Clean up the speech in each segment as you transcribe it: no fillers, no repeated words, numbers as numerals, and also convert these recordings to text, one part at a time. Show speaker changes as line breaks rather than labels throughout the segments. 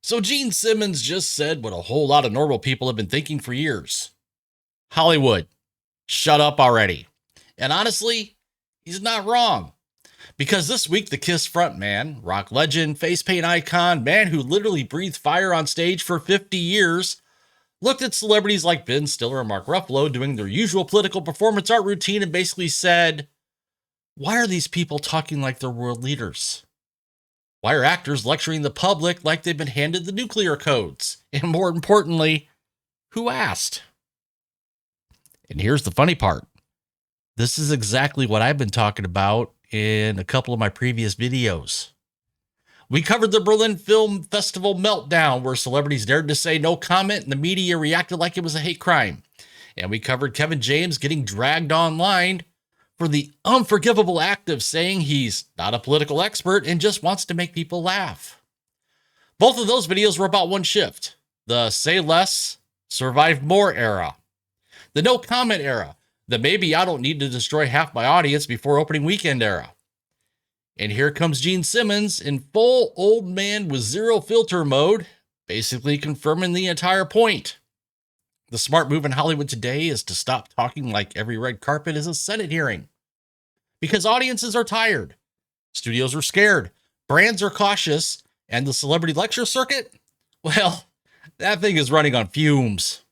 So Gene Simmons just said what a whole lot of normal people have been thinking for years. Hollywood, shut up already. And honestly, he's not wrong. Because this week, the Kiss frontman, rock legend, face paint icon, man who literally breathed fire on stage for 50 years, looked at celebrities like Ben Stiller and Mark Ruffalo doing their usual political performance art routine and basically said, why are these people talking like they're world leaders? Why are actors lecturing the public like they've been handed the nuclear codes? And more importantly, who asked? And here's the funny part. This is exactly what I've been talking about in a couple of my previous videos. We covered the Berlin Film Festival meltdown, where celebrities dared to say no comment and the media reacted like it was a hate crime. And we covered Kevin James getting dragged online for the unforgivable act of saying he's not a political expert and just wants to make people laugh. Both of those videos were about one shift, the say less, survive more era. The no comment era, the maybe I don't need to destroy half my audience before opening weekend era. And here comes Gene Simmons in full old man with zero filter mode, basically confirming the entire point. The smart move in Hollywood today is to stop talking like every red carpet is a Senate hearing. Because audiences are tired, studios are scared, brands are cautious, and the celebrity lecture circuit, well, that thing is running on fumes.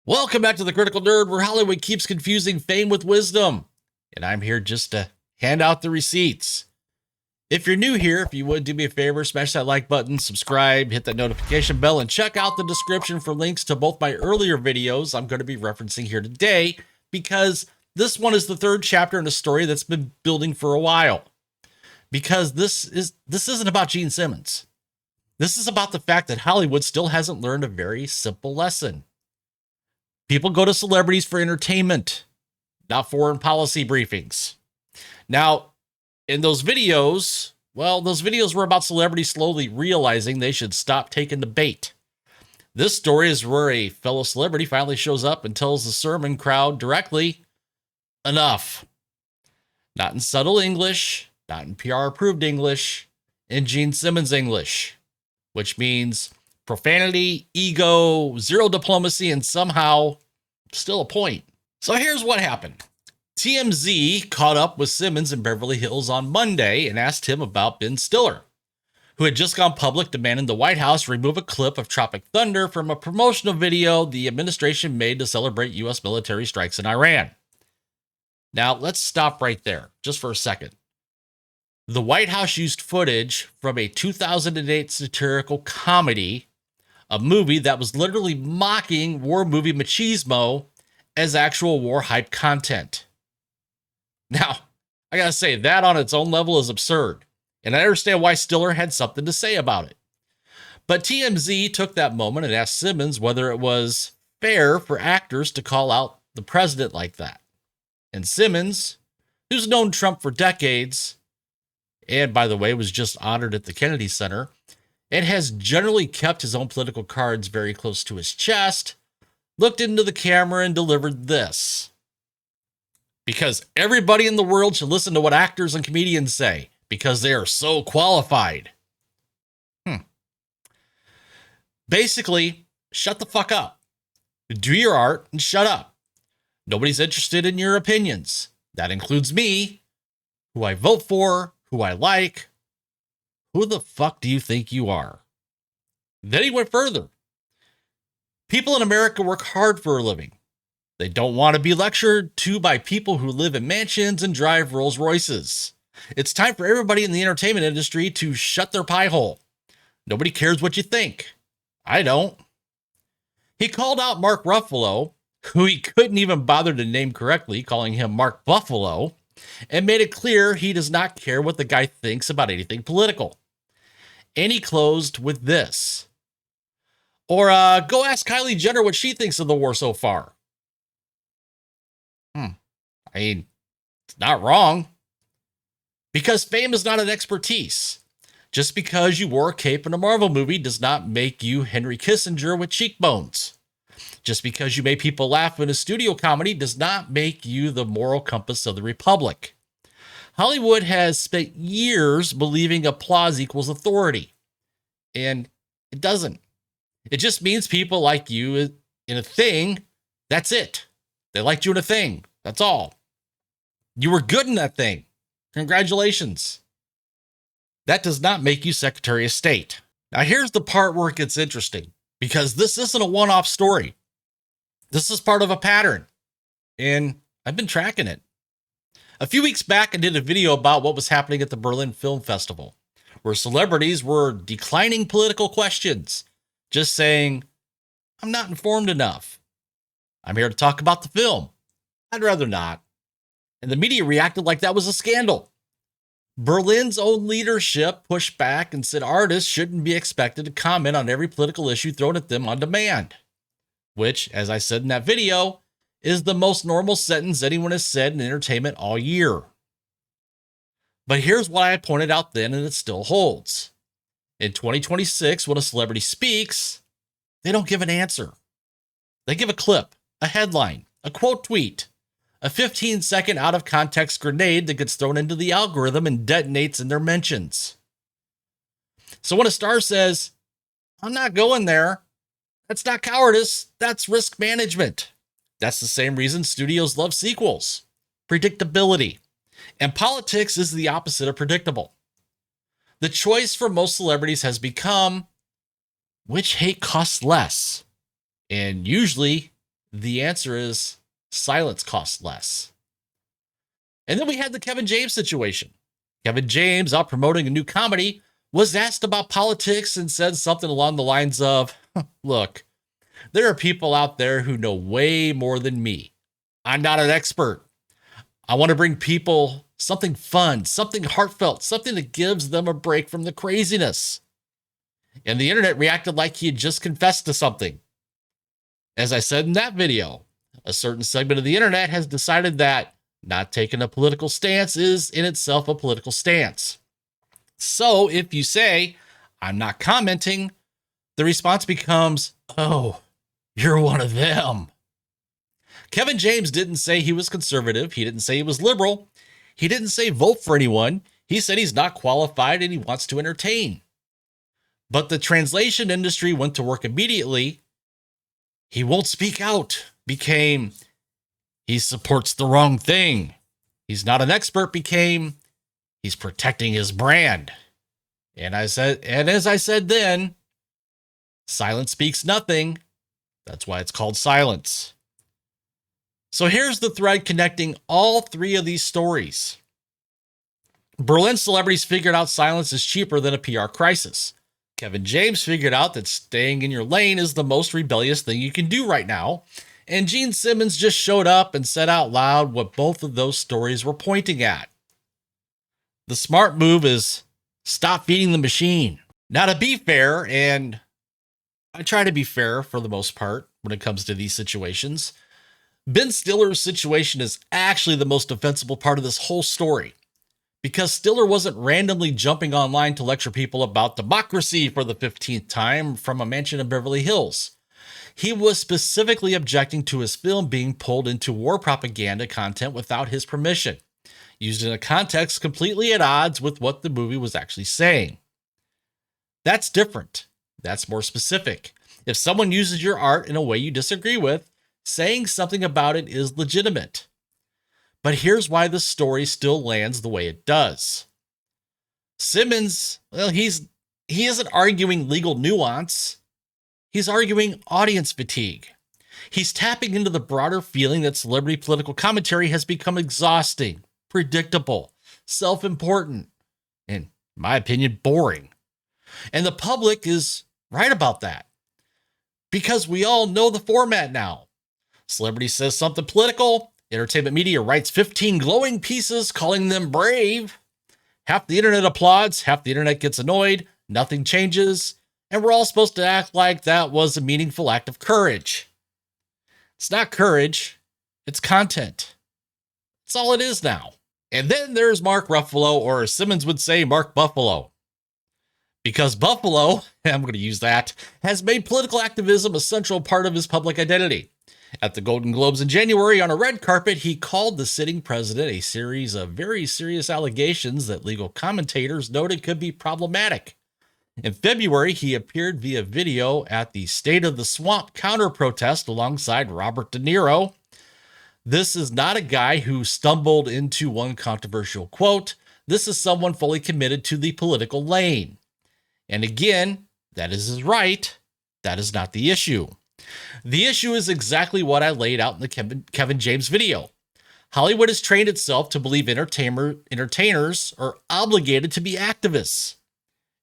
Welcome back to The Critical Nerd, where Hollywood keeps confusing fame with wisdom. And I'm here just to hand out the receipts. If you're new here, if you would do me a favor, smash that like button, subscribe, hit that notification bell, and check out the description for links to both my earlier videos I'm going to be referencing here today, because this one is the third chapter in a story that's been building for a while. Because this isn't about Gene Simmons. This is about the fact that Hollywood still hasn't learned a very simple lesson. People go to celebrities for entertainment, not foreign policy briefings. Now, in those videos, well, those videos were about celebrities slowly realizing they should stop taking the bait. This story is where a fellow celebrity finally shows up and tells the sermon crowd directly, enough. Not in subtle English, not in PR-approved English, in Gene Simmons English, which means profanity, ego, zero diplomacy, and somehow still a point. So here's what happened. TMZ caught up with Simmons in Beverly Hills on Monday and asked him about Ben Stiller, who had just gone public demanding the White House remove a clip of Tropic Thunder from a promotional video the administration made to celebrate U.S. military strikes in Iran. Now, let's stop right there just for a second. The White House used footage from a 2008 satirical comedy, a movie that was literally mocking war movie machismo as actual war hype content. Now, I gotta say, that on its own level is absurd, and I understand why Stiller had something to say about it. But TMZ took that moment and asked Simmons whether it was fair for actors to call out the president like that. And Simmons, who's known Trump for decades, and by the way, was just honored at the Kennedy Center, and has generally kept his own political cards very close to his chest, looked into the camera and delivered this. Because everybody in the world should listen to what actors and comedians say, because they are so qualified. Basically, shut the fuck up. Do your art and shut up. Nobody's interested in your opinions. That includes me, who I vote for, who I like. Who the fuck do you think you are? Then he went further. People in America work hard for a living. They don't want to be lectured to by people who live in mansions and drive Rolls Royces. It's time for everybody in the entertainment industry to shut their pie hole. Nobody cares what you think. I don't. He called out Mark Ruffalo, who he couldn't even bother to name correctly, calling him Mark Buffalo, and made it clear he does not care what the guy thinks about anything political. And he closed with this. Or go ask Kylie Jenner what she thinks of the war so far. I mean, it's not wrong. Because fame is not an expertise. Just because you wore a cape in a Marvel movie does not make you Henry Kissinger with cheekbones. Just because you make people laugh in a studio comedy does not make you the moral compass of the Republic. Hollywood has spent years believing applause equals authority, and it doesn't. It just means people like you in a thing. That's it. They liked you in a thing. That's all. You were good in that thing. Congratulations. That does not make you Secretary of State. Now, here's the part where it gets interesting, because this isn't a one-off story. This is part of a pattern, and I've been tracking it. A few weeks back, I did a video about what was happening at the Berlin Film Festival, where celebrities were declining political questions, just saying, I'm not informed enough. I'm here to talk about the film. I'd rather not. And the media reacted like that was a scandal. Berlin's own leadership pushed back and said artists shouldn't be expected to comment on every political issue thrown at them on demand, which, as I said in that video, is the most normal sentence anyone has said in entertainment all year. But here's what I pointed out then, and it still holds. In 2026, when a celebrity speaks, they don't give an answer. They give a clip, a headline, a quote tweet, a 15-second out-of-context grenade that gets thrown into the algorithm and detonates in their mentions. So when a star says, I'm not going there, that's not cowardice, that's risk management. That's the same reason studios love sequels. Predictability. And politics is the opposite of predictable. The choice for most celebrities has become, which hate costs less? And usually the answer is silence costs less. And then we had the Kevin James situation. Kevin James, out promoting a new comedy, was asked about politics and said something along the lines of, look, there are people out there who know way more than me. I'm not an expert. I want to bring people something fun, something heartfelt, something that gives them a break from the craziness. And the internet reacted like he had just confessed to something. As I said in that video, a certain segment of the internet has decided that not taking a political stance is in itself a political stance. So if you say, I'm not commenting, the response becomes, oh, you're one of them. Kevin James didn't say he was conservative. He didn't say he was liberal. He didn't say vote for anyone. He said he's not qualified and he wants to entertain. But the translation industry went to work immediately. He won't speak out became he supports the wrong thing. He's not an expert became he's protecting his brand. And as I said then, silence speaks nothing. That's why it's called silence. So here's the thread connecting all three of these stories. Berlin celebrities figured out silence is cheaper than a PR crisis. Kevin James figured out that staying in your lane is the most rebellious thing you can do right now. And Gene Simmons just showed up and said out loud what both of those stories were pointing at. The smart move is stop feeding the machine. Now, to be fair, and I try to be fair for the most part when it comes to these situations, Ben Stiller's situation is actually the most defensible part of this whole story, because Stiller wasn't randomly jumping online to lecture people about democracy for the 15th time from a mansion in Beverly Hills. He was specifically objecting to his film being pulled into war propaganda content without his permission, used in a context completely at odds with what the movie was actually saying. That's different. That's more specific. If someone uses your art in a way you disagree with, saying something about it is legitimate. But here's why the story still lands the way it does. Simmons, well, he isn't arguing legal nuance. He's arguing audience fatigue. He's tapping into the broader feeling that celebrity political commentary has become exhausting, predictable, self-important, and, in my opinion, boring. And the public is right about that, because we all know the format now. Celebrity says something political, entertainment media writes 15 glowing pieces calling them brave. Half the internet applauds, half the internet gets annoyed, nothing changes, and we're all supposed to act like that was a meaningful act of courage. It's not courage, it's content. That's all it is now. And then there's Mark Ruffalo, or as Simmons would say, Mark Buffalo. Because Buffalo, I'm going to use that, has made political activism a central part of his public identity. At the Golden Globes in January, on a red carpet, he called the sitting president a series of very serious allegations that legal commentators noted could be problematic. In February, he appeared via video at the State of the Swamp counter protest alongside Robert De Niro. This is not a guy who stumbled into one controversial quote. This is someone fully committed to the political lane. And again, that is his right. That is not the issue. The issue is exactly what I laid out in the Kevin James video. Hollywood has trained itself to believe entertainers are obligated to be activists.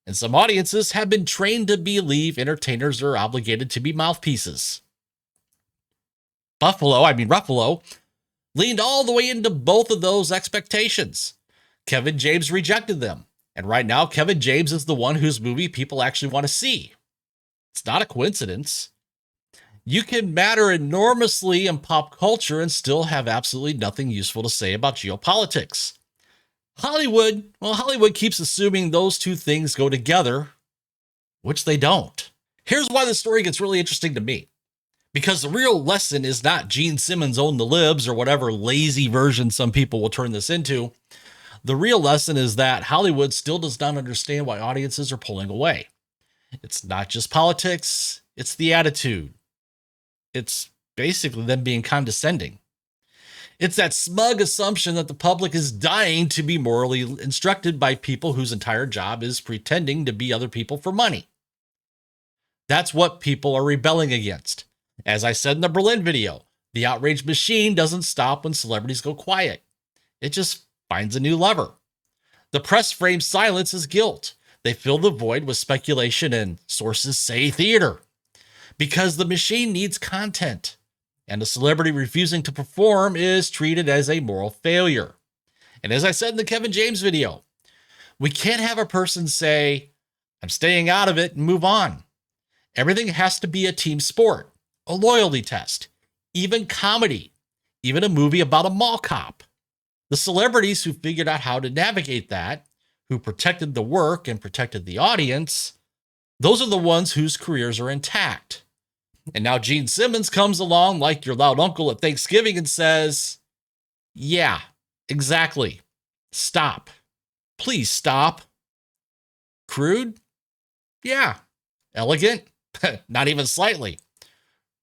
And some audiences have been trained to believe entertainers are obligated to be mouthpieces. Ruffalo, leaned all the way into both of those expectations. Kevin James rejected them. And right now, Kevin James is the one whose movie people actually want to see. It's not a coincidence. You can matter enormously in pop culture and still have absolutely nothing useful to say about geopolitics. Hollywood keeps assuming those two things go together, which they don't. Here's why the story gets really interesting to me. Because the real lesson is not Gene Simmons owned the libs or whatever lazy version some people will turn this into. The real lesson is that Hollywood still does not understand why audiences are pulling away. It's not just politics, it's the attitude. It's basically them being condescending. It's that smug assumption that the public is dying to be morally instructed by people whose entire job is pretending to be other people for money. That's what people are rebelling against. As I said in the Berlin video, the outrage machine doesn't stop when celebrities go quiet. It just finds a new lever. The press frames silence as guilt. They fill the void with speculation and sources say theater. Because the machine needs content, and a celebrity refusing to perform is treated as a moral failure. And as I said in the Kevin James video, we can't have a person say, I'm staying out of it and move on. Everything has to be a team sport, a loyalty test, even comedy, even a movie about a mall cop. The celebrities who figured out how to navigate that, who protected the work and protected the audience, those are the ones whose careers are intact. And now Gene Simmons comes along like your loud uncle at Thanksgiving and says, yeah, exactly. Stop. Please stop. Crude? Yeah. Elegant? Not even slightly.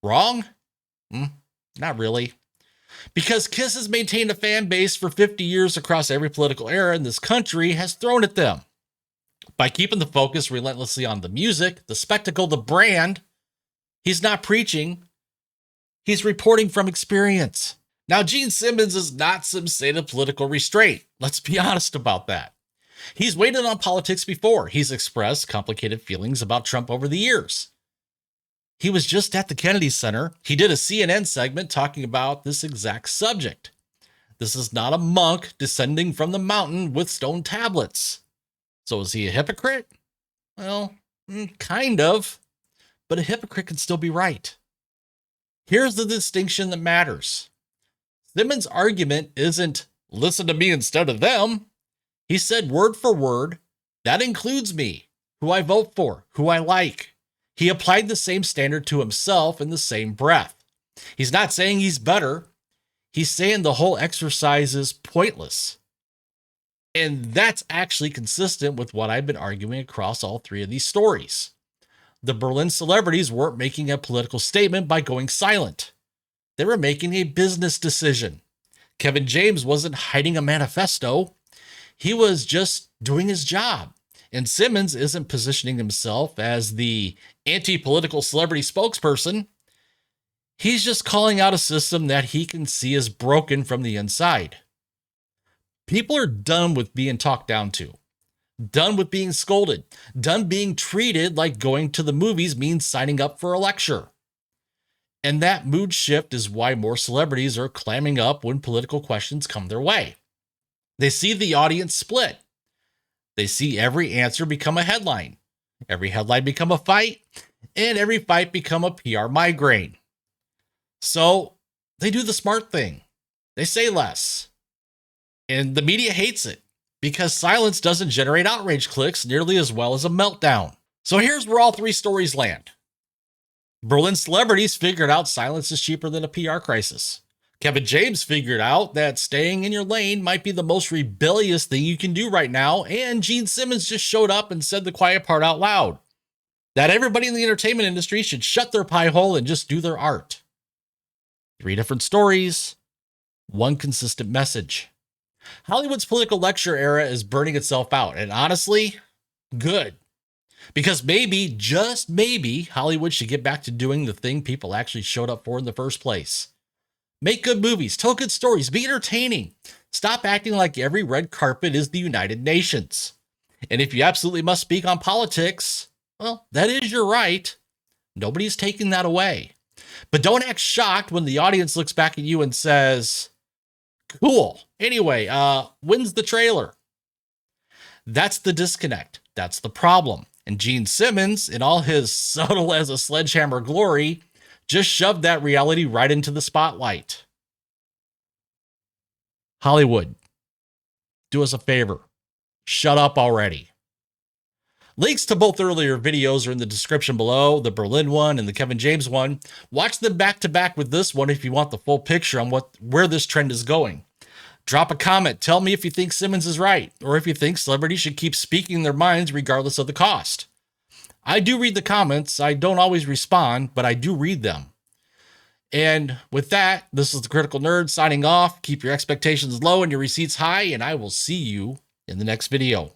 Wrong? Not really. Because Kiss has maintained a fan base for 50 years across every political era in this country has thrown at them. By keeping the focus relentlessly on the music, the spectacle, the brand, he's not preaching. He's reporting from experience. Now, Gene Simmons is not some saint of political restraint. Let's be honest about that. He's weighed in on politics before. He's expressed complicated feelings about Trump over the years. He was just at the Kennedy Center. He did a CNN segment talking about this exact subject. This is not a monk descending from the mountain with stone tablets. So is he a hypocrite? Well, kind of. But a hypocrite can still be right. Here's the distinction that matters. Simmons' argument isn't listen to me instead of them. He said word for word, that includes me, who I vote for, who I like. He applied the same standard to himself in the same breath. He's not saying he's better. He's saying the whole exercise is pointless. And that's actually consistent with what I've been arguing across all three of these stories. The Berlin celebrities weren't making a political statement by going silent. They were making a business decision. Kevin James wasn't hiding a manifesto. He was just doing his job. And Simmons isn't positioning himself as the anti-political celebrity spokesperson. He's just calling out a system that he can see as broken from the inside. People are done with being talked down to, done with being scolded, done being treated like going to the movies means signing up for a lecture. And that mood shift is why more celebrities are clamming up when political questions come their way. They see the audience split. They see every answer become a headline, every headline become a fight, and every fight become a PR migraine. So they do the smart thing. They say less. And the media hates it. because silence doesn't generate outrage clicks nearly as well as a meltdown. So here's where all three stories land. Berlin celebrities figured out silence is cheaper than a PR crisis. Kevin James figured out that staying in your lane might be the most rebellious thing you can do right now, and Gene Simmons just showed up and said the quiet part out loud. That everybody in the entertainment industry should shut their pie hole and just do their art. Three different stories, one consistent message. Hollywood's political lecture era is burning itself out, and honestly, good. Because maybe, just maybe, Hollywood should get back to doing the thing people actually showed up for in the first place. Make good movies, tell good stories, be entertaining. Stop acting like every red carpet is the United Nations. And if you absolutely must speak on politics, well, that is your right. Nobody's taking that away. But don't act shocked when the audience looks back at you and says, cool. Anyway, when's the trailer? That's the disconnect. That's the problem. And Gene Simmons, in all his subtle as a sledgehammer glory, just shoved that reality right into the spotlight. Hollywood, do us a favor. Shut up already. Links to both earlier videos are in the description below, the Berlin one and the Kevin James one. Watch them back to back with this one if you want the full picture on where this trend is going. Drop a comment. Tell me if you think Simmons is right, or if you think celebrities should keep speaking their minds regardless of the cost. I do read the comments. I don't always respond, but I do read them. And with that, this is the Critical Nerd signing off. Keep your expectations low and your receipts high, and I will see you in the next video.